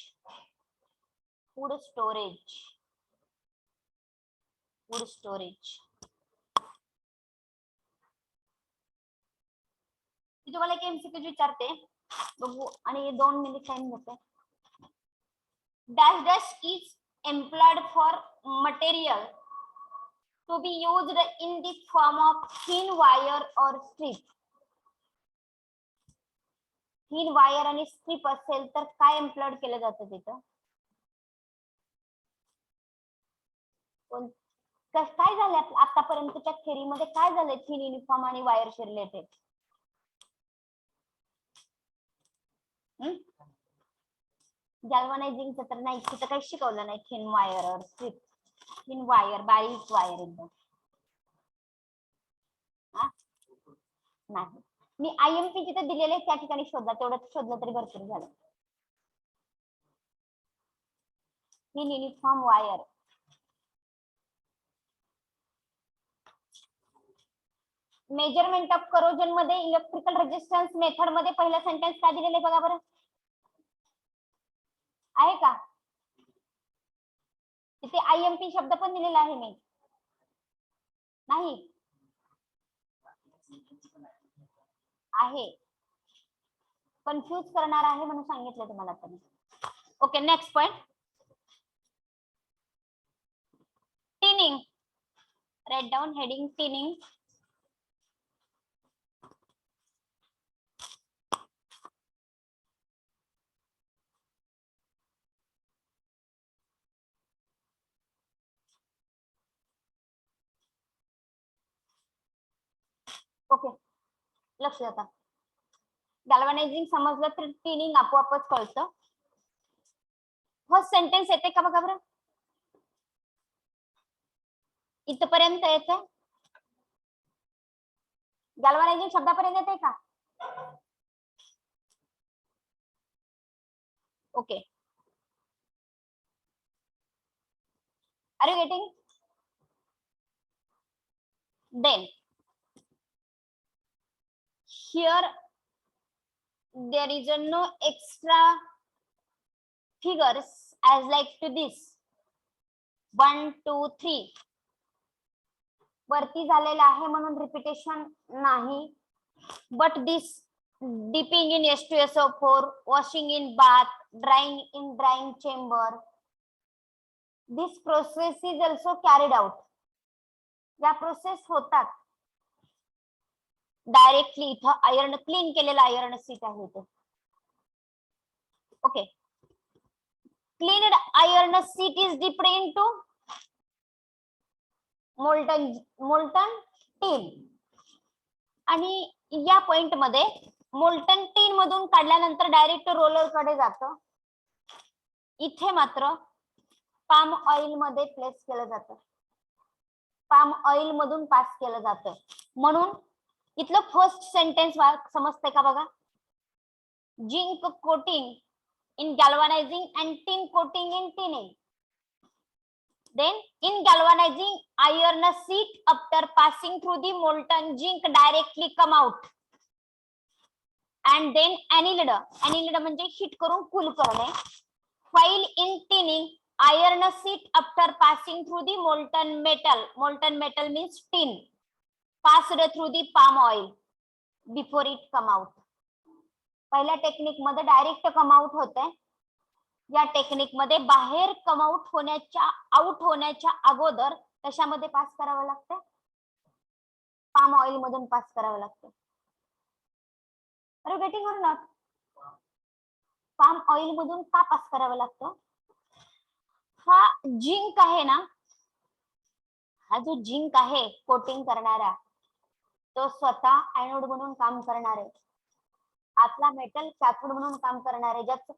मी तुम्हाला एक एमसीक्यू विचारते बघू, आणि 2 मिनिट टाइम घेते. Dash is employed for material to be used in the form of thin wire or strip. thin wire आणि strip असेल तर काय एम्प्लॉयड केलं जातं तिथं? काय झालं आतापर्यंतच्या थेअरीमध्ये, काय झालंय थिन युनिफॉर्म आणि वायरशी रिलेटेड? गॅल्व्हनायझिंगचं तर नाही, तिथं काही शिकवलं नाही. थिन वायर और स्ट्रिप, थिन वायर, बारीक वायर एकदम. नाही, मी आयएमपी जिथे दिलेले त्या ठिकाणी शोधला, तेवढं शोधलं तरी भरपूर झालं. Thin uniform wire. Measurement of corrosion मध्ये इलेक्ट्रिकल रेजिस्टन्स मेथड मध्ये पहिलं सेंटेन्स काय दिलेलं आहे बघा बरं, आहे का? तिथे आयएमपी शब्द पण दिलेला आहे मी, नाही आहे, कन्फ्यूज करणार आहे म्हणून सांगितलं तुम्हाला पण. Okay, next point. Tinning, write down heading tinning. Okay, लक्ष द्या. गॅल्व्हनायझिंग समजलं तर टिनिंग आपोआपच कळतं. फर्स्ट सेंटेन्स येते का बघा बरं, इथपर्यंत येते. गॅल्व्हनायझिंग शब्दापर्यंत येते का? Okay, are you getting? Then here there is no extra figures as like to this 1 2 3 वरती झालेलं आहे म्हणून रिपिटेशन नाही. But this dipping in H2SO4, washing in bath, drying in drying chamber, this process is also carried out. या process होतात. Directly इथं iron clean केलेलं iron sheet आहे इथे. Okay, cleaned iron sheet is dipped into molten tin. आणि या point मध्ये molten टीन मधून काढल्यानंतर डायरेक्ट रोलर कडे जातं. इथे मात्र पाम ऑइल मध्ये प्लेस केलं जातं, पाम ऑइल मधून पास केलं जातं. म्हणून इथलं फर्स्ट सेंटेन्स समजते का बघा, zinc coating in galvanizing and tin coating in tinning. Then in galvanizing, iron sheet after passing through the molten zinc directly come out. And then annealed. Annealed म्हणजे heat करून cool करणे. While in tinning, iron sheet after passing through the molten metal means tin, passed through the palm oil before it come out. पहिल्या technique मध्ये direct come out होते. या technique मध्ये बाहेर come out होण्याच्या अगोदर कशामध्ये पास करावं लागतं, पाम ऑइल मधून पास करावं लागतं. अरे गेटिंग और नॉट? पाम ऑइल मधून का पास करावं लागतं? हा जिंक आहे ना, हा जो जिंक आहे कोटिंग करणारा, तो स्वतः एनोड म्हणून काम करणार आहे. आतला मेटल कॅथोड म्हणून काम करणार आहे. ज्यात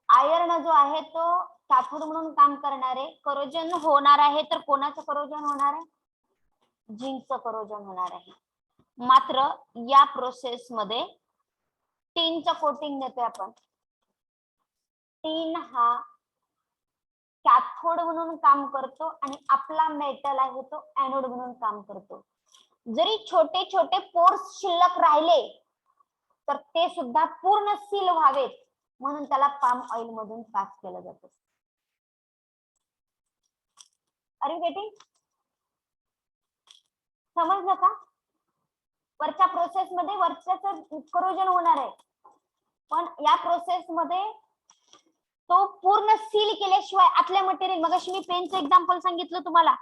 आयर्न जो आहे तो कॅथोड म्हणून काम करणार आहे. करोजन होणार आहे तर कोणाचं करोजन होणार आहे? जिंकचं करोजन होणार आहे. मात्र या प्रोसेस मध्ये टीनचं कोटिंग देतोय आपण. टीन हा कॅथोड म्हणून काम करतो आणि आपला मेटल आहे तो एनोड म्हणून काम करतो. जरी छोटे छोटे पोर्स शिल्लक राहिले तर ते सुद्धा पूर्ण सील व्हावेत म्हणून त्याला पाम ऑइल मधून पास केलं जातं. Are you getting? समजलं का? वरच्या प्रोसेस मध्ये वरच्याच करोजन होणार आहे, पण या प्रोसेस मध्ये तो पूर्ण सील केल्याशिवाय आतल्या मटेरियल, मगाशी मी पेनचं एक्झाम्पल सांगितलं तुम्हाला.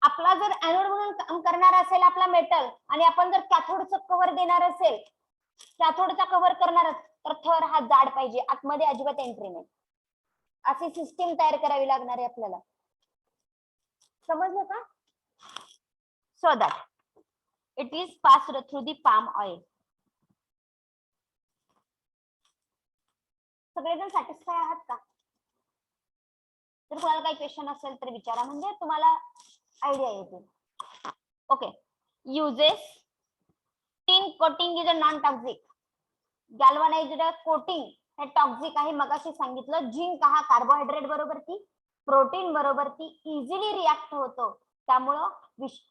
आपला जर एनोड म्हणून काम करणार असेल आपला मेटल आणि आपण जर कॅथोडचं कव्हर देणार असेल, कॅथोडचा कव्हर करणार तर थर हा जाड पाहिजे, आतमध्ये अजिबात एंट्री नाही. अशी सिस्टीम तयार करावी लागणार आहे आपल्याला. समजलं का? So that it is passed through the palm oil. सगळेजण सॅटिस्फाय आहात का? जर तुम्हाला काही क्वेश्चन असेल तर विचारा, म्हणजे तुम्हाला आयडिया येते. Okay, uses. Tin coating is a non toxic. Galvanized coating हे टॉक्सिक आहे. मगाशी सांगितलं झिंक हा कार्बोहायड्रेट बरोबर ती प्रोटीन बरोबर ती इझिली रिॲक्ट होतो, त्यामुळं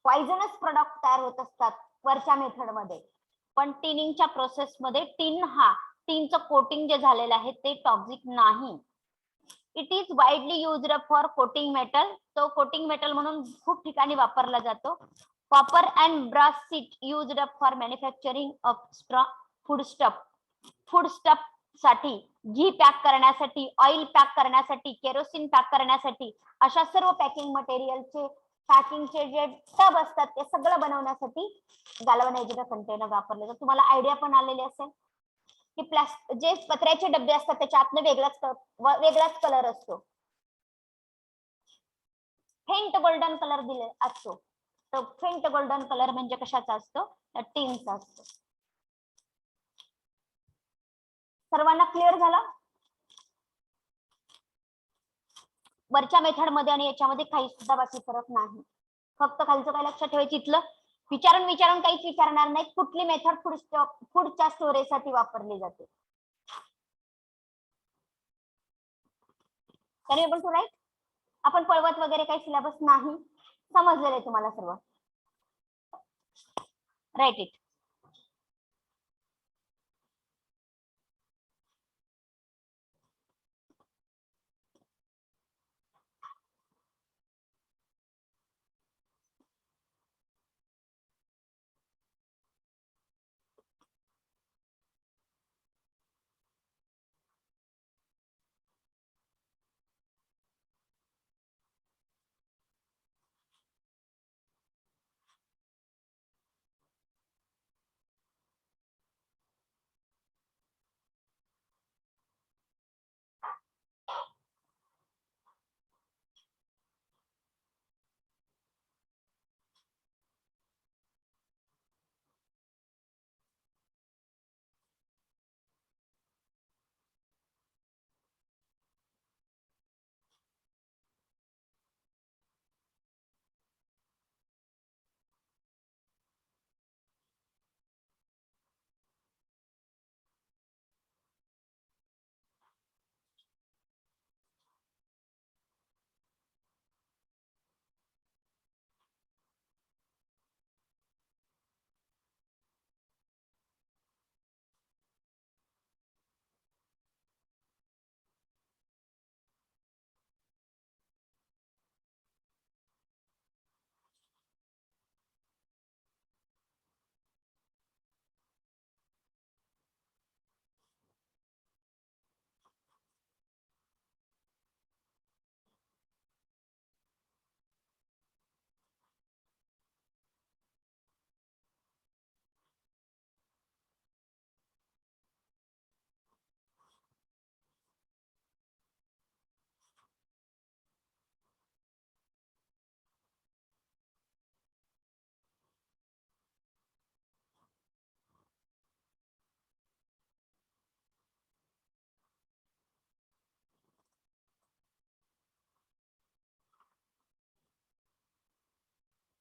पॉइझनस प्रोडक्ट तयार होत असतात वरच्या मेथड मध्ये. पण टिनिंगच्या प्रोसेस मध्ये टिनचं कोटिंग जे झालेलं आहे ते टॉक्सिक नाही. It is widely used for coating metal. तो कोटिंग मेटल म्हणून खूप ठिकाणी वापरला जातो. Copper and brass sheet used for manufacturing of foodstuff साठी, घी पॅक करण्यासाठी, ऑइल पॅक करण्यासाठी, केरोसिन पॅक करण्यासाठी, अशा सर्व पॅकिंग मटेरियलचे पॅकिंगचे जे टब असतात ते सगळं बनवण्यासाठी गॅल्व्हनाइज्ड कंटेनर वापरले जातात. तुम्हाला आयडिया पण आलेली असेल की जे पत्र्याचे डबे असतात त्याच्या आतनं वेगळाच कलर असतो, फेंट गोल्डन कलर दिले असतो. तर फेंट गोल्डन कलर म्हणजे कशाचा असतो, तर टिनचा असतो. सर्वांना क्लिअर झालं? वरच्या मेथड मध्ये आणि याच्यामध्ये काही सुद्धा बाकी फरक नाही. फक्त खालचं काय लक्षात ठेवायचं, इथलं विचारून काहीच विचारणार नाही, कुठली मेथड पुढच्या स्टोरेजसाठी वापरली जाते. Can you able to write? आपण पळवत वगैरे काही सिलेबस नाही, समजलेलं आहे तुम्हाला सर्व. Write it.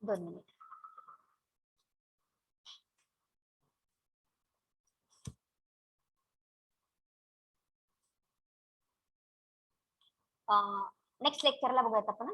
दोन मिनिट. नेक्स्ट लेक्चरला बघूयात आपण.